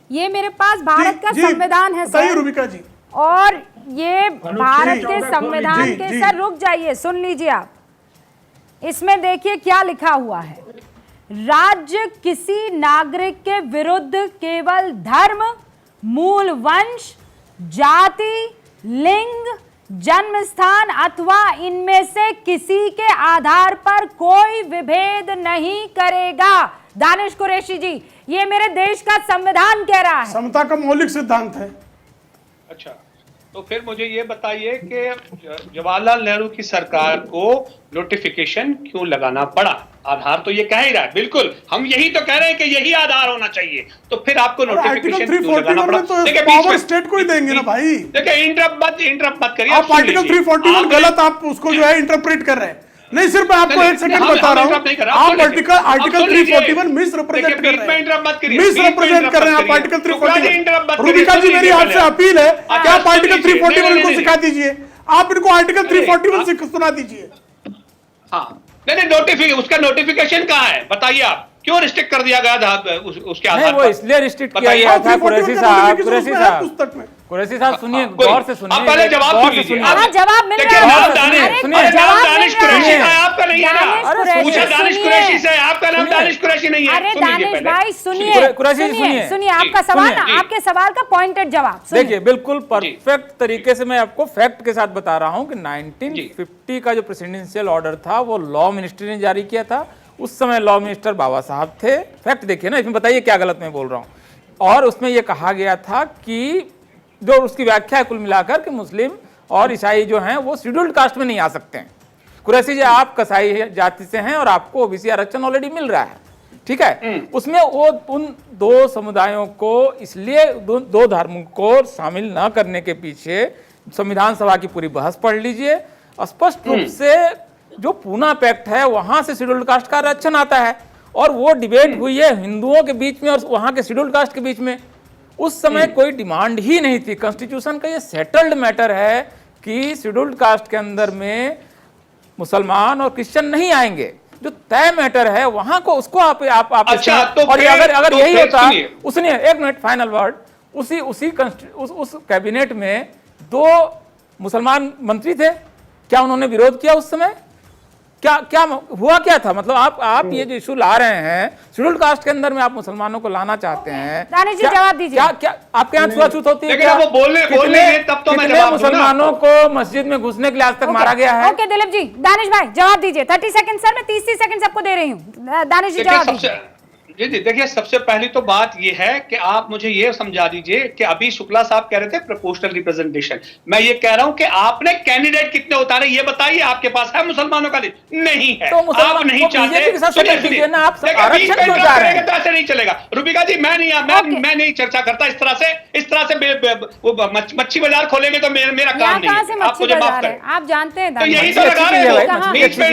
ये मेरे पास भारत का संविधान है सर, रूबिका जी, और ये भारत के संविधान के सर रुक जाइए, सुन लीजिए आप। इसमें देखिए क्या लिखा हुआ है, राज्य किसी नागरिक के विरुद्ध केवल धर्म, मूल वंश, जाति, लिंग, जन्म स्थान अथवा इनमें से किसी के आधार पर कोई विभेद नहीं करेगा। दानिश कुरैशी जी, ये मेरे देश का संविधान कह रहा है, समता का मौलिक सिद्धांत है। अच्छा, तो फिर मुझे ये बताइए कि जवाहरलाल नेहरू की सरकार को नोटिफिकेशन क्यों लगाना पड़ा? आधार तो ये कह ही रहा है, बिल्कुल हम यही तो कह रहे हैं कि यही आधार होना चाहिए, तो फिर आपको नोटिफिकेशन क्यों लगाना पड़ा? तो पावर स्टेट को ही देंगे ना भाई। देखिए इंटरप्ट मत करिए आप आर्टिकल 341 गलत आप उसको जो है इंटरप्रेट कर रहे हैं। नहीं, सिर्फ मैं आपको एक सेकंड बता रहा हूँ, आप आर्टिकल 341 मिस रिप्रेजेंट कर रहे हैं, मिस रिप्रेजेंट कर रहे हैं आप आर्टिकल 341। रूबिका जी, मेरी आपसे अपील है कि आप आर्टिकल 341 को सिखा दीजिए, आप इनको आर्टिकल 341 सुना दीजिए। हाँ, नहीं, उसका नोटिफिकेशन कहाँ है बताइए आप, क्यों रिस्ट्रिक्ट कर दिया गया उसके आधार पर? वो इसलिए रिस्ट्रिक्ट किया गया था कुरैशी साहब, कुरैशी साहब सुनिए, गौर से सुनिए, आप पहले जवाब सुनिए। जवाब मिल रहा है, दानिश कुरैशी है, आपका नहीं है ना? पूछा दानिश कुरैशी से, आपका नाम दानिश कुरैशी नहीं है। अरे दानिश भाई सुनिए, आपका सवाल, आपके सवाल का पॉइंटेड जवाब देखिए। बिल्कुल परफेक्ट तरीके से मैं आपको फैक्ट के साथ बता रहा हूं कि 1950 का जो प्रेसिडेंशियल ऑर्डर था वो लॉ मिनिस्ट्री ने जारी किया था। उस समय लॉ मिनिस्टर बाबा साहब थे। फैक्ट देखिए ना, इसमें बताइए क्या गलत मैं बोल रहा हूं। और उसमें यह कहा गया था कि जो उसकी व्याख्या है कुल मिलाकर कि मुस्लिम और ईसाई जो हैं वो शेड्यूल्ड कास्ट में नहीं आ सकते हैं। कुरैशी जी, आप कसाई जाति से हैं और आपको ओबीसी आरक्षण ऑलरेडी मिल रहा है, ठीक है। उसमें वो उन दो समुदायों को, इसलिए दो धर्मों को शामिल न करने के पीछे संविधान सभा की पूरी बहस पढ़ लीजिए। स्पष्ट रूप से जो पूना पैक्ट है वहां से शेड्यूल्ड कास्ट का आरक्षण आता है, और वो डिबेट हुई है हिंदुओं के बीच में और वहां के शेड्यूल्ड कास्ट के बीच में। उस समय कोई डिमांड ही नहीं थी। कॉन्स्टिट्यूशन का ये सेटल्ड मैटर है कि शेड्यूल्ड कास्ट के अंदर में मुसलमान और क्रिश्चियन नहीं आएंगे। जो तय मैटर है वहां को, उसको आप अच्छा, तो और अगर यही होता, उसने एक मिनट फाइनल वर्ड, उस कैबिनेट में 2 मुसलमान मंत्री थे, क्या उन्होंने विरोध किया उस समय? क्या हुआ क्या था? मतलब आप ये जो इशू ला रहे हैं शेड्यूल्ड कास्ट के अंदर में, आप मुसलमानों को लाना चाहते हैं। दानिश जी जवाब दीजिए। क्या आपके यहाँ छुआछूत होती है? क्या वो बोलने तब तो मैं जवाब मुसलमानों को मस्जिद में घुसने के लिए आज तक मारा गया है? ओके दिलीप जी, दानिश भाई जवाब दीजिए। 30 सेकंड सर, मैं 30 सेकंड सबको दे रही हूँ। दानिश जी जवाब दीजिए। जी देखिए, सबसे पहली तो बात ये है कि आप मुझे ये समझा दीजिए कि अभी शुक्ला साहब कह रहे थे प्रोपोर्शनल रिप्रेजेंटेशन, मैं ये कह रहा हूं कि आपने कैंडिडेट कितने उतारे ये बताइए। आपके पास है मुसलमानों का लिस्ट? नहीं है। तो आप नहीं चाहते तो ऐसे नहीं चलेगा। रूबिका जी, मैं नहीं चर्चा करता इस तरह से मच्छी बाजार खोलेंगे तो मेरा काम नहीं है। आप मुझे माफ करें, आप जानते हैं तो यही तो लगा रहे हो, बीच में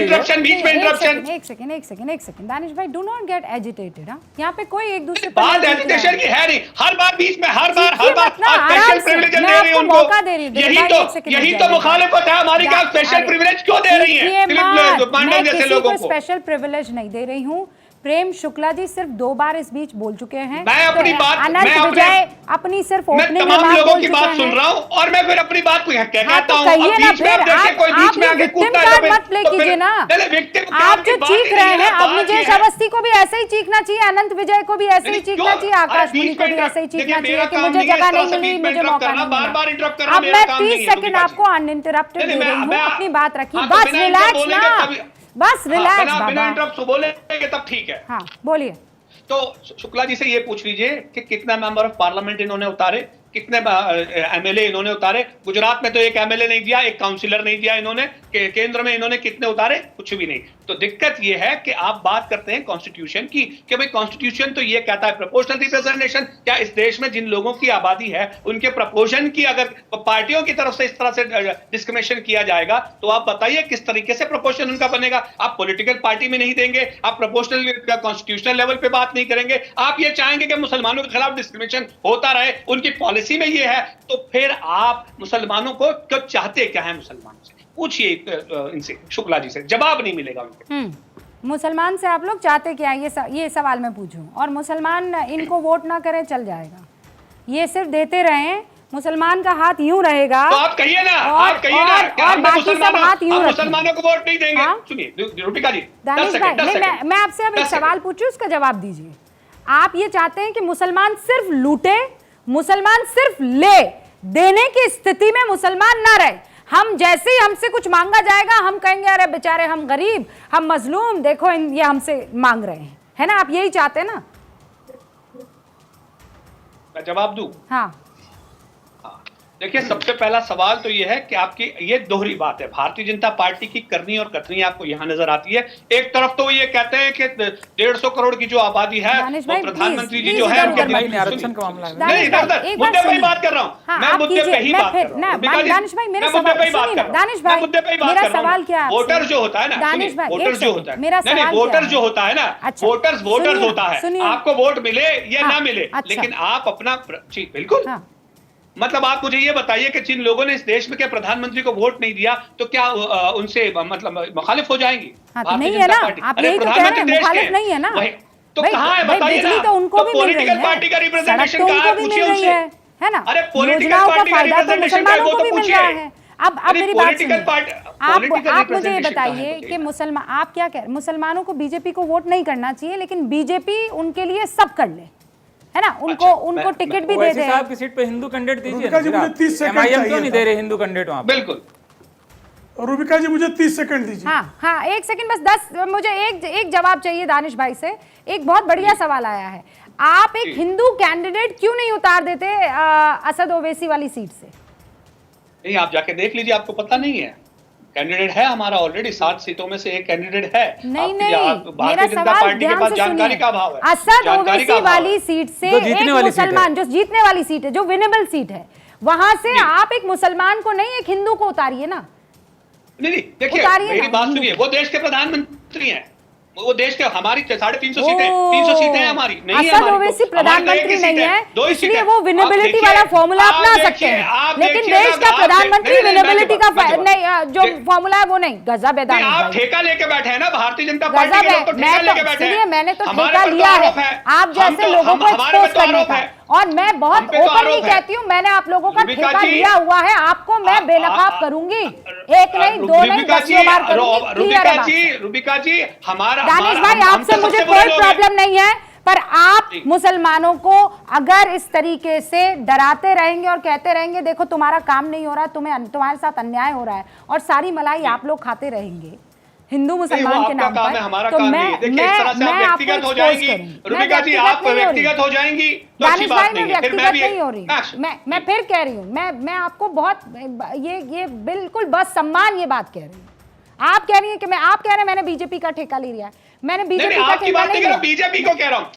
इंटरप्शन। एक सेकंड दानिश भाई, डू नॉट गेट एजिटेटेड। यहाँ पे कोई एक दूसरे बात एजुकेशन की है नहीं, हर बार बीच में हर बार स्पेशल प्रिविलेज दे रही है उनको। यही तो मुखालिफत है हमारी। क्या स्पेशल प्रिविलेज क्यों दे रही है पांडव जैसे लोगों को? स्पेशल प्रिविलेज नहीं दे रही हूँ। प्रेम शुक्ला जी सिर्फ 2 बार इस बीच बोल चुके हैं। मैं अपनी बात, अनंत विजय अपनी सिर्फ ओपनिंग में तमाम लोगों की बात सुन रहा हूं और मैं फिर अपनी बात को कहता हूं। कहिए ना फिर, आप विक्टिम कार्ड मत प्ले कीजिए ना। आप जो चीख रहे हैं, अब मुझे अवस्थी को भी ऐसे ही चीखना चाहिए, अनंत विजय को भी ऐसे ही चीखना चाहिए, आकाश मुनि को भी ऐसे ही चीखना चाहिए कि मुझे जगह नहीं मिली, मुझे मौका नहीं मिला। अब मैं 30 सेकंड आपको अनइंटरप्टेड दे रही हूँ, अपनी बात रखिए। बस रिलैक्स ना, बस रिलैक्स बाबा। इंटरप्ट बोलेंगे तब ठीक है। हाँ बोलिए। तो शुक्ला जी से ये पूछ लीजिए कि कितना मेंबर ऑफ पार्लियामेंट इन्होंने उतारे, कितने एमएलए इन्होंने उतारे। गुजरात में तो एक एमएलए नहीं दिया, एक काउंसिलर नहीं दिया इन्होंने। केंद्र में इन्होंने कितने उतारे? कुछ भी नहीं। तो दिक्कत यह है कि आप बात करते हैं कॉन्स्टिट्यूशन की कि भाई कॉन्स्टिट्यूशन तो ये कहता है प्रोपोर्शनल रिप्रेजेंटेशन। क्या इस देश में जिन लोगों की आबादी है उनके प्रपोर्शन की अगर पार्टियों की तरफ से इस तरह से डिस्क्रिमिनेशन किया जाएगा तो आप बताइए किस तरीके से प्रोपोर्शन उनका बनेगा? आप पॉलिटिकल पार्टी में नहीं देंगे, आप प्रोपोर्शनल कॉन्स्टिट्यूशनल लेवल पे बात नहीं करेंगे। आप ये चाहेंगे कि मुसलमानों के खिलाफ डिस्क्रिमिनेशन होता रहे, उनकी पॉलिसी में ये है। तो फिर आप मुसलमानों को क्यों चाहते क्या है? मुसलमानों से पूछिए, इनसे शुक्ला जी से जवाब नहीं मिलेगा उनको। मुसलमान से आप लोग चाहते क्या? ये सवाल मैं पूछूं, और मुसलमान इनको वोट ना करें चल जाएगा? ये सिर्फ देते रहे, मुसलमान का हाथ यूं रहेगा तो आप कहिए ना, आप कहिए ना कि और हम बाकी सब हाथ यूं रखें। मुसलमानों को वोट नहीं देंगे। हाँ? सुनिए रूबिका जी, दानिश 10 भाई, सेकंड, 10 नहीं, सेकंड। मैं आपसे अब एक 10 सवाल पूछूं, उसका जवाब दीजिए। आप ये चाहते हैं कि मुसलमान सिर्फ लूटे, मुसलमान सिर्फ ले, देने की स्थिति में मुसलमान ना रहे। हम जैसे ही हमसे कुछ मांगा जाएगा हम कहेंगे अरे बेचारे हम गरीब, हम मजलूम, देखो ये हमसे मांग रहे हैं, है ना? आप यही चाहते हैं ना? मैं जवाब दूं? हाँ, देखिए, सबसे पहला सवाल तो ये है कि आपकी ये दोहरी बात है। भारतीय जनता पार्टी की करनी और कथनी आपको यहाँ नजर आती है। एक तरफ तो ये कहते हैं कि 150 करोड़ की जो आबादी है वो प्रधानमंत्री जी जो है आरक्षण का मामला है। नहीं, मुद्दे पे ही बात कर रहा हूँ मैं, मुद्दे पे ही बात कर रहा हूँ। दानिश भाई मेरा मुद्दे पे ही बात कर रहा हूँ, दानिश भाई मुद्दे पे ही बात मेरा कर रहा सवाल क्या है? वोटर जो होता है ना, दानिश भाई, वोटर एक जो सेकंड, होता है, मेरा सवाल वोटर क्या है? जो होता है ना, अच्छा, वोटर्स होता है, सुनिए। आपको वोट मिले या हाँ, ना मिले, अच्छा। लेकिन आप अपना जी बिल्कुल, हाँ, मतलब आप मुझे ये बताइए कि जिन लोगों ने इस देश में के प्रधानमंत्री को वोट नहीं दिया तो क्या उनसे मतलब मुखालिफ हो जाएंगी? हाँ, तो नहीं है ना, आप यही तो कह रहे हैं, मुखालिफ नहीं है ना? तो भाई, कहाँ है भाई, बताइए बिजली ना? तो उनको भी मिल रही पॉलिटिकल है, पार्टी का सड़क रिप्रेजेंटेशन तो कहाँ उनको है? भी पूछिए मिल रही उनसे। है ना? अरे पॉलिटिकल योजनाओं का पार्टी का फायदा तो रिप्रेजेंटेशन मुसलमानों को तो भी मिल पूछिए। रहा है। अब मेरी बात पॉलिटिकल सुनिए, आप मुझे ये बताइए कि मुसलमान, आप क्या कह रहे हैं? मुसलमानों को बीजेपी को वोट नहीं करना चाहिए, लेकिन बीजेपी उनके लिए सब कर ले, है ना? उनको टिकट भी दे दे। साहब की सीट पे हिंदू कैंडिडेट दीजिए। रूबिका जी, मुझे 30 सेकंड MIM क्यों चाहिए नहीं था। दे रहे हिंदू कैंडिडेट वहां पे? बिल्कुल रूबिका जी, मुझे 30 सेकंड दीजिए। हाँ, एक सेकंड बस, 10 मुझे एक जवाब चाहिए दानिश भाई से। एक बहुत बढ़िया सवाल आया है, आप एक हिंदू कैंडिडेट क्यों नहीं उतार देते असद ओवैसी वाली सीट से? नहीं, आप जाके देख लीजिए, आपको पता नहीं है? कैंडिडेट है हमारा ऑलरेडी, 7 सीटों में से एक कैंडिडेट है। नहीं, भारतीय जनता पार्टी के पास जानकारी का अभाव है। असद ओवैसी वाली सीट से एक मुसलमान, जो जीतने वाली सीट है, जो विनेबल सीट है, वहां से आप एक मुसलमान को नहीं, एक हिंदू को उतारिए ना। नहीं, देखिए मेरी बात सुनिए, वो देश के प्रधानमंत्री हैं, वो देश के, हमारी 350 सीटें, 300 सीटें हैं हमारी, नहीं है असद ओवैसी प्रधानमंत्री नहीं है, इसलिए वो विनेबिलिटी वाला फॉर्मूला अपना सकते हैं, लेकिन देश का प्रधानमंत्री विनेबिलिटी का नहीं, जो फॉर्मूला है वो नहीं। गजब है आप ठेका लेके बैठे हैं ना, भारतीय जनता पार्टी के लोग तो ठेका लेके बैठे हैं। मैंने तो ठेका लिया है आप जैसे लोगों को एक्सपोज करने का, और मैं बहुत ओपनली कहती हूँ, मैंने आप लोगों का ठेका लिया हुआ है, आपको मैं बेनकाब करूंगी, एक नहीं, दो नहीं, 10 बार करूंगी। रूबिका जी, हमारा दानिश भाई, आपसे मुझे कोई प्रॉब्लम नहीं है, पर आप मुसलमानों को अगर इस तरीके से डराते रहेंगे और कहते रहेंगे देखो तुम्हारा काम नहीं हो रहा, तुम्हारे साथ अन्याय हो रहा है, और सारी मलाई आप लोग खाते रहेंगे हिंदू मुसलमान के नाम पर, तो मैं व्यक्तिगत हो जाएंगी। रूबिका जी, आप व्यक्तिगत हो जाएंगी तो अच्छी बात नहीं है। व्यक्तिगत नहीं हो रही, मैं फिर कह रही हूँ, मैं आपको बहुत ये बिल्कुल बस सम्मान ये बात कह रही हूँ। आप कह रही हैं कि आप कह रहे हैं मैंने बीजेपी का ठेका ले लिया है, मैंने बीजेपी का ठेका नहीं लिया। बीजेपी को कह रहा हूँ,